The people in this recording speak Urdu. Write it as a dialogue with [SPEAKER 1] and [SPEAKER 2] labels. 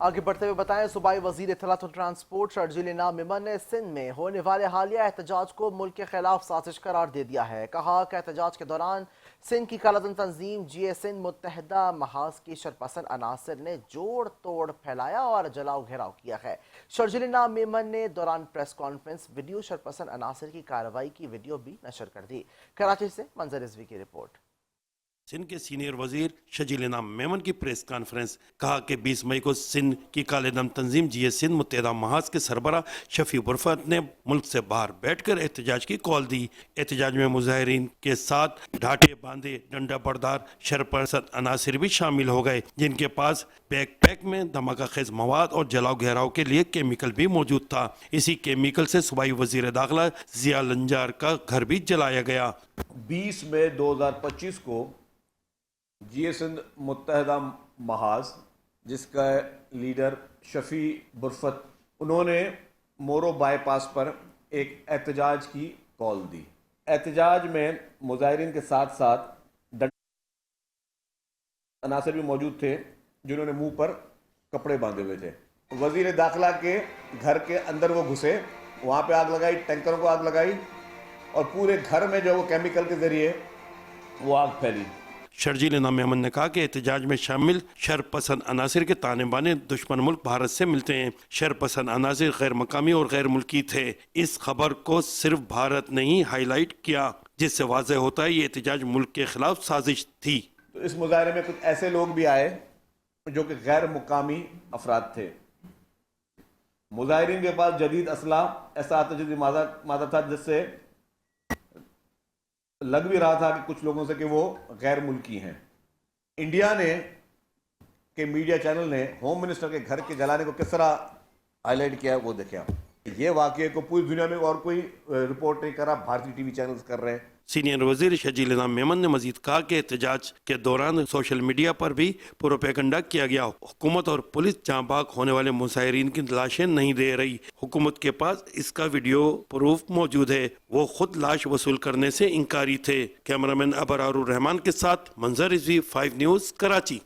[SPEAKER 1] آگے بڑھتے ہوئے بتائیں صوبائی وزیر اطلاعات و ٹرانسپورٹ شرجیل میمن نے سندھ میں ہونے والے حالیہ احتجاج کو ملک کے خلاف سازش قرار دے دیا ہے۔ کہا کہ احتجاج کے دوران سندھ کی کالعدم تنظیم جی اے سندھ متحدہ محاذ کی شرپسند عناصر نے جوڑ توڑ پھیلایا اور جلاؤ گھیراؤ کیا ہے۔ شرجیل میمن نے دوران پریس کانفرنس ویڈیو شرپسند عناصر کی کارروائی کی ویڈیو بھی نشر کر دی۔ کراچی سے منظر رضوی کی رپورٹ۔
[SPEAKER 2] سندھ کے سینئر وزیر شرجیل میمن کی پریس کانفرنس۔ کہا کہ 20 مئی کو سندھ کی کالعدم تنظیم جی اے سندھ متحدہ محاذ کے سربراہ شفیع برفت نے ملک سے باہر بیٹھ کر احتجاج کی کال دی۔ احتجاج میں مظاہرین کے ساتھ ڈھاٹے باندھے ڈنڈا بردار شرپسند عناصر بھی شامل ہو گئے، جن کے پاس بیک پیک میں دھماکہ خیز مواد اور جلاؤ گھیراؤ کے لیے کیمیکل بھی موجود تھا۔ اسی کیمیکل سے صوبائی وزیر داخلہ ضیاء لنجار کا گھر بھی جلایا گیا۔
[SPEAKER 3] 20 مئی 2025 کو جی اے سندھ متحدہ محاذ، جس کا لیڈر شفیع برفت، انہوں نے مورو بائی پاس پر ایک احتجاج کی کال دی۔ احتجاج میں مظاہرین کے ساتھ ساتھ عناصر بھی موجود تھے جنہوں نے منہ پر کپڑے باندھے ہوئے تھے۔ وزیر داخلہ کے گھر کے اندر وہ گھسے، وہاں پہ آگ لگائی، ٹینکروں کو آگ لگائی اور پورے گھر میں جو وہ کیمیکل کے ذریعے وہ آگ پھیلی۔
[SPEAKER 2] شرجیل میمن نے کہا کہ احتجاج میں شامل شرپسند عناصر کے تانے بانے دشمن ملک بھارت سے ملتے ہیں۔ شرپسند عناصر غیر مقامی اور غیر ملکی تھے۔ اس خبر کو صرف بھارت نے ہی ہائی لائٹ کیا، جس سے واضح ہوتا ہے یہ احتجاج ملک کے خلاف سازش تھی۔
[SPEAKER 3] تو اس مظاہرے میں کچھ ایسے لوگ بھی آئے جو کہ غیر مقامی افراد تھے۔ مظاہرین کے پاس جدید اسلحہ، ایسا جدید مادہ تھا جس سے لگ بھی رہا تھا کہ کچھ لوگوں سے کہ وہ غیر ملکی ہیں۔ انڈیا نے کہ میڈیا چینل نے ہوم منسٹر کے گھر کے جلانے کو کس طرح ہائی لائٹ کیا وہ دیکھا۔ یہ واقعے کو پوری دنیا میں اور کوئی رپورٹ نہیں کر رہا، بھارتی ٹی وی چینلز کر رہے ہیں۔
[SPEAKER 2] سینئر وزیر شرجیل میمن نے مزید کہا کہ احتجاج کے دوران سوشل میڈیا پر بھی پروپیگنڈا کیا گیا۔ حکومت اور پولیس جاں بحق ہونے والے مظاہرین کی لاشیں نہیں دے رہی۔ حکومت کے پاس اس کا ویڈیو پروف موجود ہے، وہ خود لاش وصول کرنے سے انکاری تھے۔ کیمرامین ابرار الرحمان کے ساتھ منظر رضوی، 5 نیوز، کراچی۔